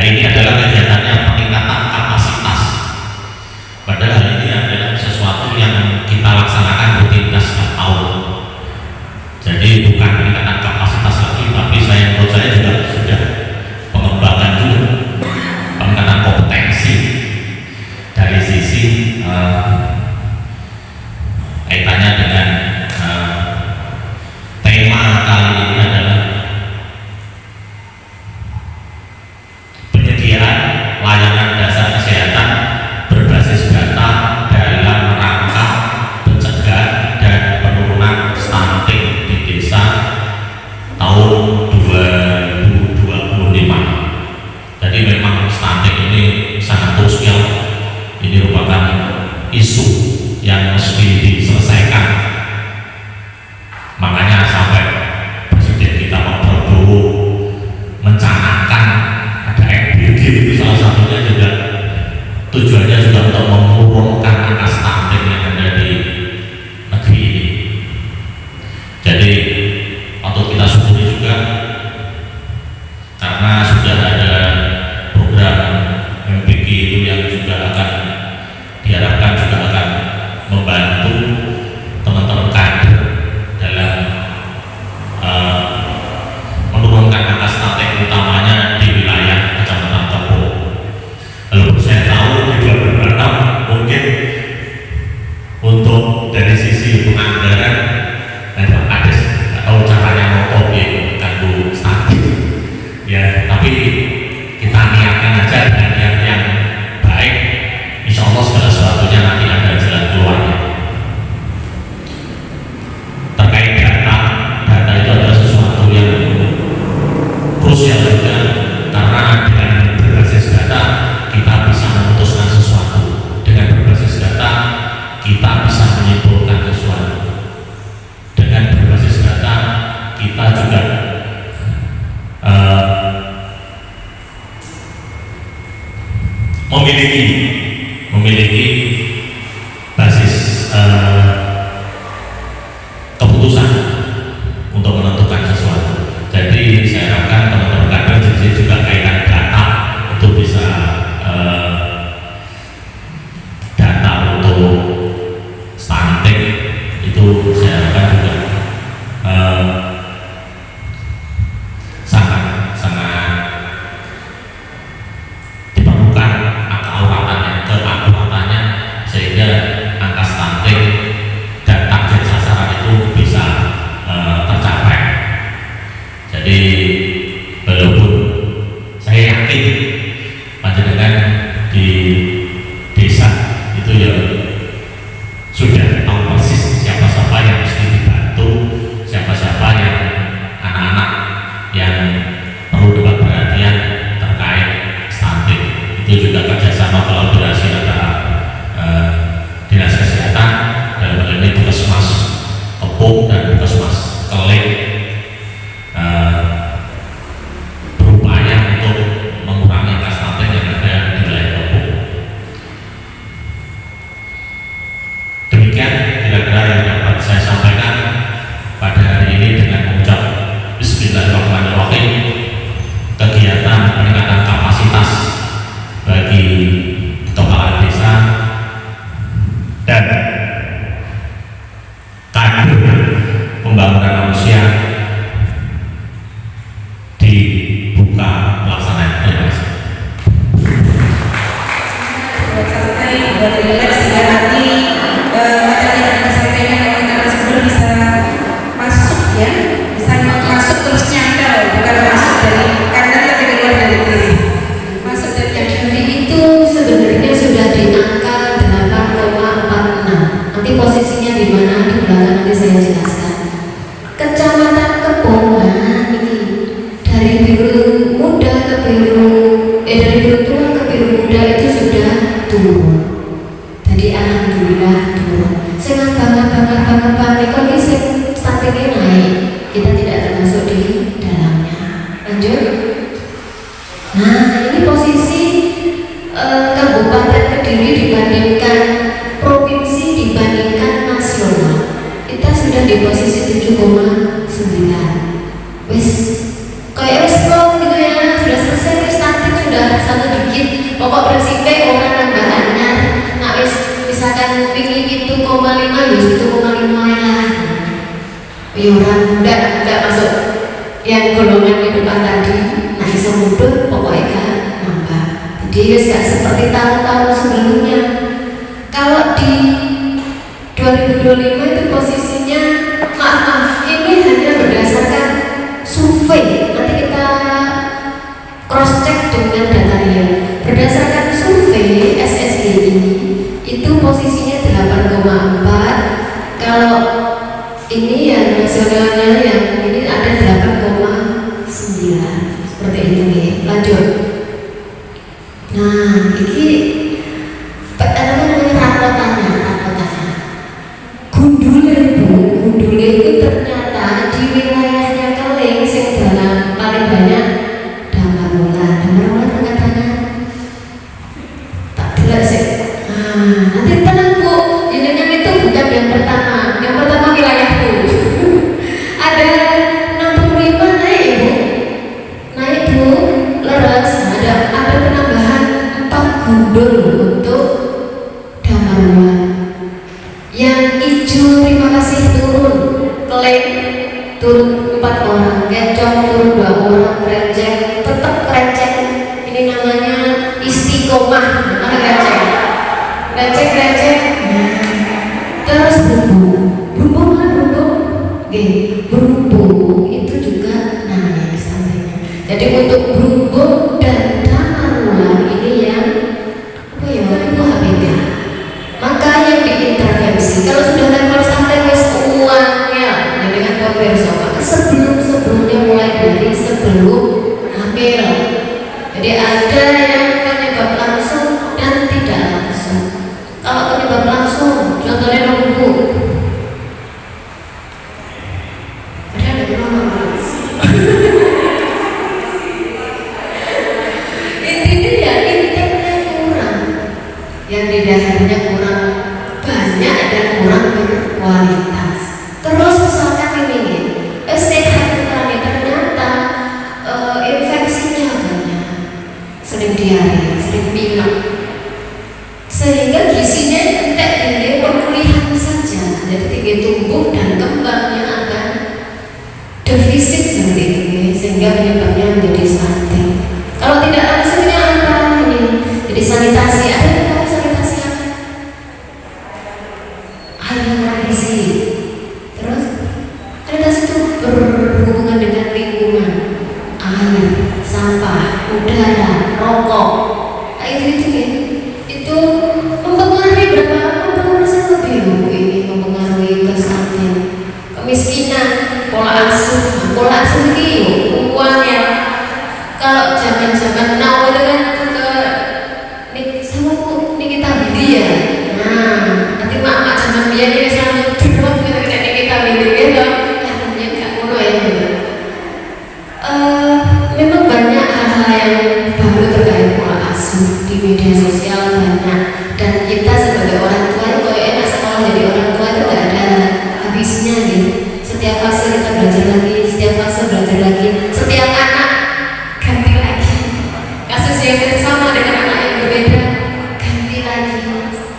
ini adalah kegiatannya peningkatan kapasitas. Padahal ini adalah sesuatu yang kita laksanakan rutinitas setiap tahun. Jadi bukan peningkatan kapasitas lagi, tapi menurut saya juga sudah pengembangan juga, peningkatan kompetensi dari sisi kaitannya dengan tema kali ini adalah penyediaan layanan dasar kesehatan berbasis data dalam rangka pencegahan dan penurunan stunting di desa tahun 2025. Jadi memang stunting ini sangat krusial. Ini merupakan isu yang mesti diselesaikan. Makanya sampai Presiden kita Pak Prabowo mencanangkan ada MBG, itu salah satunya juga tujuannya juga untuk menurunkan angka stunting yang ada di negeri ini. Jadi patut kita syukuri juga karena sudah ada program MBG itu yang juga akan diharapkan juga akan membantu teman-teman kader dalam menurunkan angka stunting utamanya di wilayah Kecamatan Tepung. Lalu saya tahu di 2026 mungkin untuk dari sisi penganggaran dan Pak Kades nggak tahu caranya ngotot ya kanggo stunting ya, tapi kita niatkan aja dengan niat yang baik, insya Allah segala sesuatunya nanti ada jalan keluarnya. Terkait data itu adalah sesuatu yang krusial juga, karena dengan berbasis data kita bisa memutuskan sesuatu, dengan berbasis data kita bisa menyimpulkan sesuatu, dengan berbasis data kita juga memiliki basis keputusan untuk menentukan sesuatu. Jadi saya harapkan teman-teman kader di sini juga kaitan data untuk bisa data untuk stunting itu saya harapkan juga sangat diperlukan keauratannya sehingga angka stunting dan target sasaran itu bisa tercapai. Jadi walaupun saya yakin panjenengan di desa itu ya sudah tahu persis siapa-siapa yang mesti dibantu, siapa-siapa yang anak-anak yang perlu dapat perhatian terkait stunting. Itu juga kerjasama kolaborasi antara Dinas Kesehatan dalam hal ini Puskesmas Tepung dan Puskesmas Keling berupaya untuk mengurangi angka stunting yang ada di wilayah Tepung. Demikian kira-kira yang dapat saya sampaikan pada hari ini dengan mengucap Bismillahirrahmanirrahim. Kegiatan peningkatan kapasitas bagi kepala desa dan kader pembangunan manusia dibuka pelaksanaan. Terima kasih. Buat santai, buat relax ya, nanti materi yang disampaikan oleh narasumber bisa masuk ya, bisa masuk terus nyantol, bukan masuk dari kanan tapi keluar dari kiri. Masuk dari itu sebenarnya sudah di angka 8,46. Nanti posisinya di mana di belakang nanti saya jelaskan. Kecamatan Kepongan ini dari biru muda ke dari biru tua ke biru muda itu sudah turun. Jadi alhamdulillah turun. Sangat banget kondisi stuntingnya naik. Kita tidak termasuk di dalamnya. Lanjut. Nah, ini posisi Kabupaten Kediri dibandingkan provinsi dibandingkan nasional. Kita sudah di posisi 7,9. Wes kayak wes gitu ya, sudah selesai stunting, sudah misalkan pingin 1,5 ya 1,5 lah. Ya orang enggak masuk yang golongan kehidupan tadi. Nah bisa mundur pokoknya kan nambah. Jadi gak seperti tahun-tahun sebelumnya. Kalau di 2025 itu posisinya maaf ini hanya berdasarkan survei. Nanti kita cross check dengan data real. Berdasarkan survei SSGI itu posisinya 8,4. Kalau ini yang nasionalnya yang ini ada 8,9 seperti itu nih. Lanjut. Nah ini apa namanya rapotannya. Gundule itu ternyata di wilayahnya Keling sing dalam paling banyak damar bola angkat tangan. Tak delok sih. Nah, nanti tenang Bu, jenengan itu bukan yang pertama. Yang pertama wilayahku. Ada 65 naik Bu. Naik Bu, leres. Ada penambahan 4 gundul untuk damar bola. Yang hijau terima kasih turun. Keling turun 4 orang, Kencong turun 2 orang, Krenceng tetap Krenceng. Ini namanya istiqomah, Krenceng. Terus Brumbu itu juga namanya sampainya. Jadi untuk Brumbu dan Damarula ini yang apa ya itu HPK. Maka yang diintervensi kalau sudah level sampai wis uangnya dengan konversi maka sebelumnya mulai dari sebelum hamil. Jadi ada yang penyebab langsung dan tidak langsung. Kalau penyebab langsung contohnya nunggu ada intinya ya internnya kurang, yang di dalamnya kurang banyak dan kurang berkualitas. Terus misalkan ini sehat petani ternyata infeksinya banyak, sering diare, sering pilek, sehingga gizinya entek tinggi pemulihan saja. Jadi tinggi tumbuh dan kembangnya akan defisit seperti itu, sehingga penyebabnya menjadi stunting. Kalau tidak langsungnya apa ini? Jadi sanitasi ada yang sanitasi apa? Alimasi. Terus sanitasi itu berhubungan dengan lingkungan, air, sampah, udara, rokok. Nah, itu ya. Itu mempengaruhi berapa persen lebih loh ini mempengaruhi ke stunting, kemiskinan, pola asuh ini uangnya. Kalau zaman now itu kan kita beli ya. Nah, nanti mak zaman dia ini selalu berbuat kita beli gitu. Ya nggak ngono ya. Memang banyak hal-hal yang baru terkait pola asuh di media sosial banyak, dan kita sebagai orang tua itu enak sekolah jadi orang tua itu nggak ada habisnya nih. Setiap fase kita belajar lagi, setiap anak ganti lagi. Kasus yang sama dengan anak yang berbeda ganti lagi.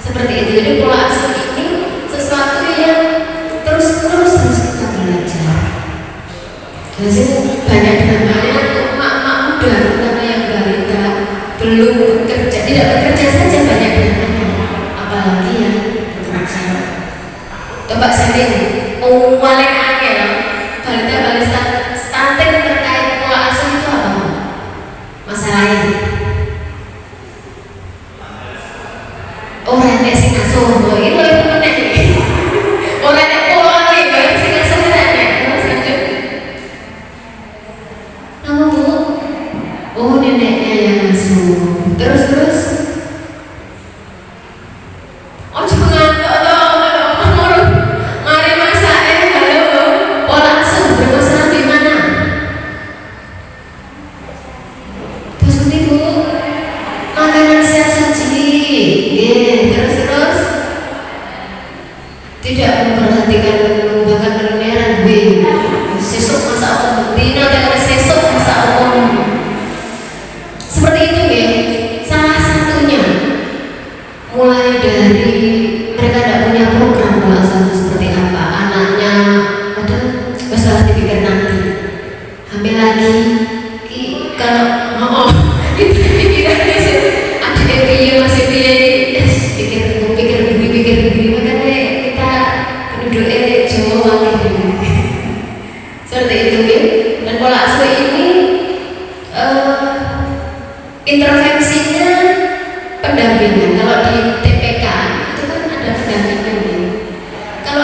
Seperti itu. Jadi pola asuh ini sesuatu yang terus kita belajar. Jadi banyak namanya untuk mak-mak muda, terutama yang balita belum bekerja, tidak bekerja saja banyak namanya, apalagi yang bekerja. Coba sharing, paling angel balita stunting terkait pola asuh itu apa? Masalahnya orang yang sing asuh, ini lebih menarik. Orang yang pola nih, baru sing asuh nanya. Terus lanjut. Nama Bu? Oh neneknya yang asuh. Terus. Oh jangan, mari masak halo. Pola asuh bermasalah di mana? Terus Bu, makanan siap saji. Terus tidak memperhatikan bahkan keluneran sesuk masak apa dina dengan sesuk masak apa seperti itu ya. Salah satunya mulai dari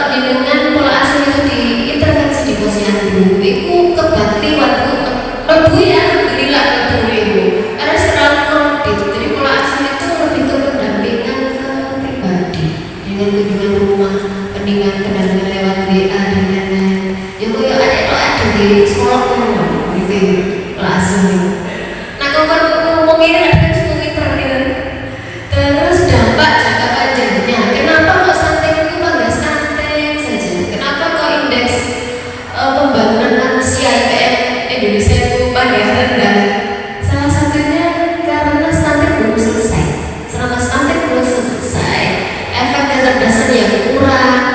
jenengan pola asuh itu diintervensi di posyandu, itu kebakti waktu lebu ya, alhamdulillah lebu itu. Karena selalu kredit, jadi pola asuh itu lebih ke pendampingan ke pribadi, dengan kunjungan rumah, pendampingan lewat WA dan lain-lain. Ya kok ada di sekolah gitu, pola asuh itu. Nah kalau ngomongin ada terus dampak jangka panjangnya, kenapa kok stunting itu nggak stunting saja? Kenapa kok indeks pembangunan manusia IPM Indonesia itu pada rendah? Salah satunya karena stunting belum selesai. Selama stunting belum selesai, efek kecerdasan yang kurang.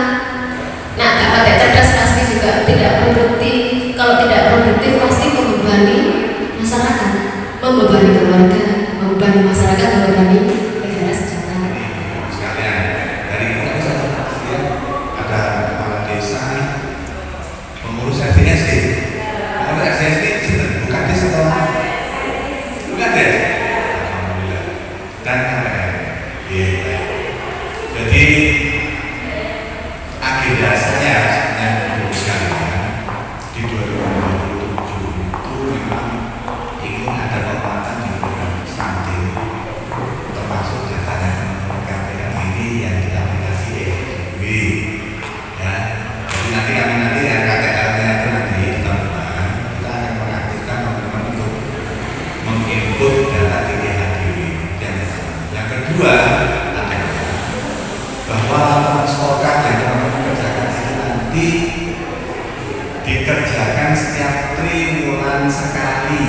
Nah, dapat cerdas pasti juga tidak produktif. Kalau tidak produktif pasti membebani masyarakat, membebani keluarga, membebani masyarakat, membebani jadi agenda saya sebenarnya sekalian di 2027 itu memang ingin ada penguatan di program stunting, termasuk datanya teman-teman KPM ini yang diaplikasi EDW ya. Jadi nanti yang KTL-nya itu nanti di tahun depan kita akan mengaktifkan teman-teman untuk menginput data TDHDW. Yang kedua bahwa laporan scorecard yang teman-teman kerjakan itu nanti dikerjakan setiap triwulan sekali,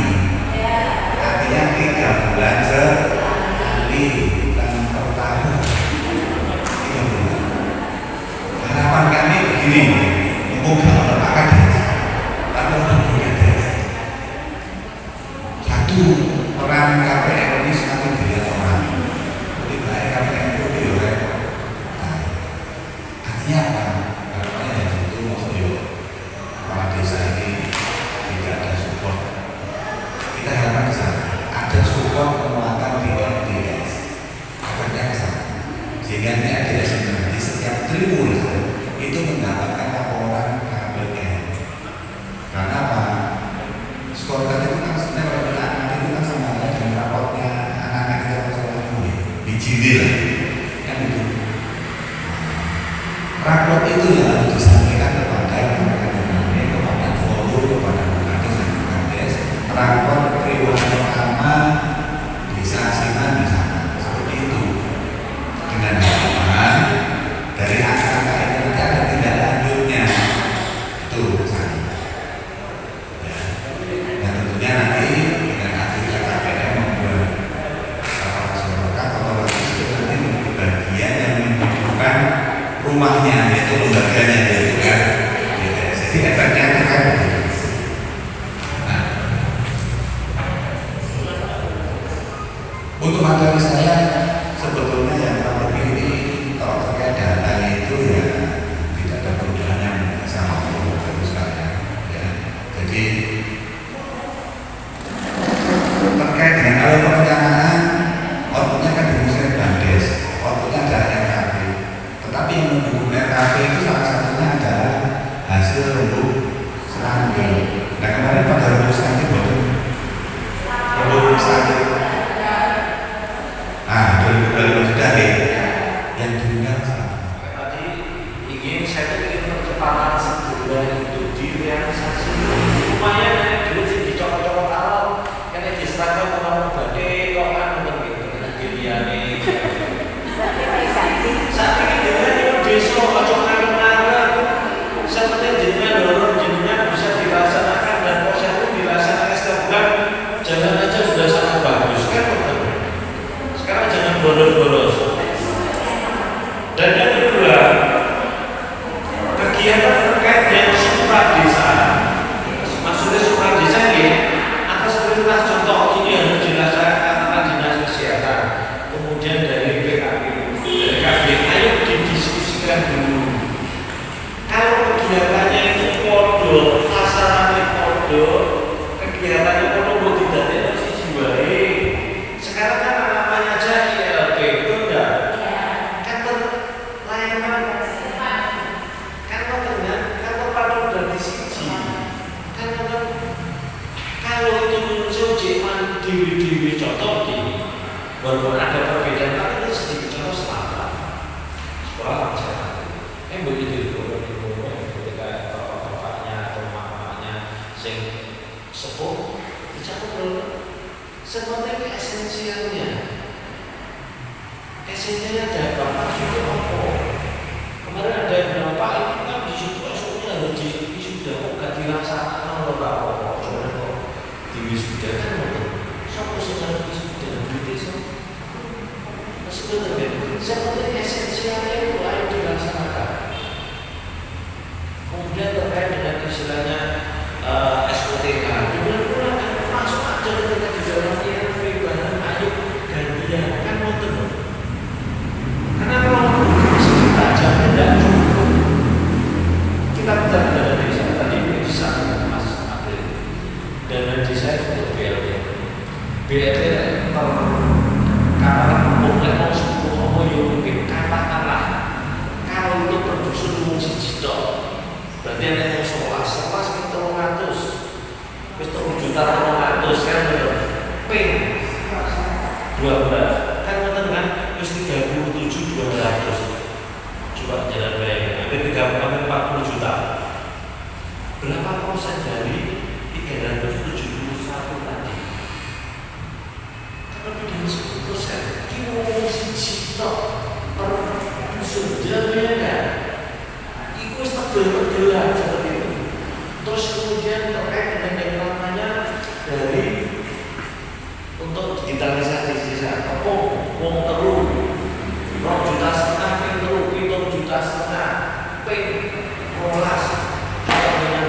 artinya 3 bulan sekali, bukan per tahun, 3 bulan. Harapan kami begini, mumpung kalau pakai tapi orang punya desa, satu peran KPM ini semakin dilihat orang, lebih baik KPM itu diorek. Artinya apa? Karena yang itu maksudnya kepala desa ini tidak ada support. Kita harapkan ke sana ada support penguatan di LDS. Efeknya ke sana. Sehingga ini LDS nanti setiap triwulan itu mendapatkan laporan KPM. Karena apa? Scorecard itu kan sebenarnya anak itu kan sama dengan raportnya anak-anak kita masalah ini dijilid lah. Kan itu. Rapor itu yang harus disampaikan kepada kepada forum, kepada Bukades dan Bukades. Rapor triwulan pertama bisa asinan di sana, seperti itu. Dengan harapan dari angka ini nanti ada tindak lanjutnya, itu saya. Ya. Dan tentunya nanti dengan aktivitas KPM membuat masyarakat otomatis itu nanti menjadi bagian yang menunjukkan rumahnya, yaitu lembaganya, yaitu kan jadi efeknya akan begitu. Nah, untuk materi saya sebetulnya yang paling ini kalau terkait data itu ya tidak ada perubahan yang sama bagus sekalian ya. Jadi terkait dengan alur perencanaan, outputnya kan dimusnahkan Bukades, outputnya ada RKP. Tapi yang mendukung RKP itu salah satunya adalah hasil rembuk stunting. Nah kemarin pada rembuk stunting betul, rembuk stunting. Nah 2022 sudah yang diundang tadi ingin saya ingin percepatan sebulan itu direalisasi lumayan dulu sih dicopot-copot awal karena diserahkan orang badai kok kan begitu diliane saat ini dengan desa ojo ngarep-ngarep seperti jenengan dorong jenengan bisa dilaksanakan dan posyandu dilaksanakan setiap bulan jalan aja sudah sangat bagus kan betul. Sekarang jangan boros-boros. Dan yang kedua kegiatan terkait yang supra desa di contoh di walaupun ada perbedaan tapi itu sedikit contoh selatan sekolah masyarakat begitu itu ketika bapak-bapaknya atau mamanya sing sepuh dicampur sebenarnya esensialnya ada bapak itu apa kemarin ada yang bilang pak ini kan di situ esoknya harus di sudah kok gak dilaksanakan oleh bapak di wisuda kan betul siapa secara wisuda gitu sebenarnya esensialnya itu harus dilaksanakan. Kemudian terkait dengan istilahnya SOTK benar-benar kan masuk aja ketika di dalam IRP bahan ayo gantian kan motor karena kalau kita aja tidak cukup kita dana desa tadi bisa Mas April dana desa untuk BLT katakan bukan mau mungkin katakanlah kalau untuk produksi umum digital berarti ada yang sekolah itu 300 itu juta 200 kan betul P 12 kan betul kan terus 37 200 coba jalan bayangkan ada 40 juta berapa persen dari 371 tadi lebih dari 10% di umum digital per dusun jadinya kan itu tebel-tebelan seperti itu. Terus kemudian terkait dengan yang namanya dari untuk digitalisasi desa wong teru 2,5 juta ping teru 7,5 juta ping 12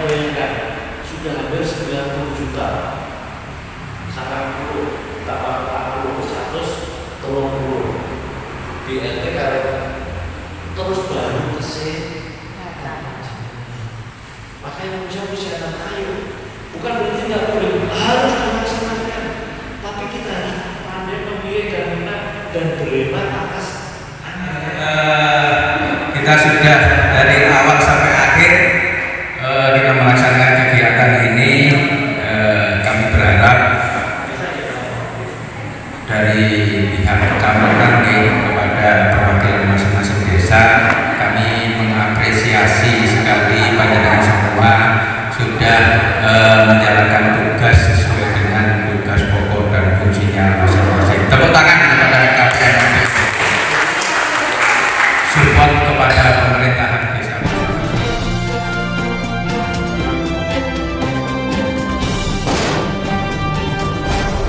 bayangkan sudah hampir 90 juta 90 tambah 40 130 BLT kalau terus baru makanya Indonesia ayo bukan berarti tidak boleh harus dilaksanakan tapi kita harus pandai memilih dan berhemat atas kita sudah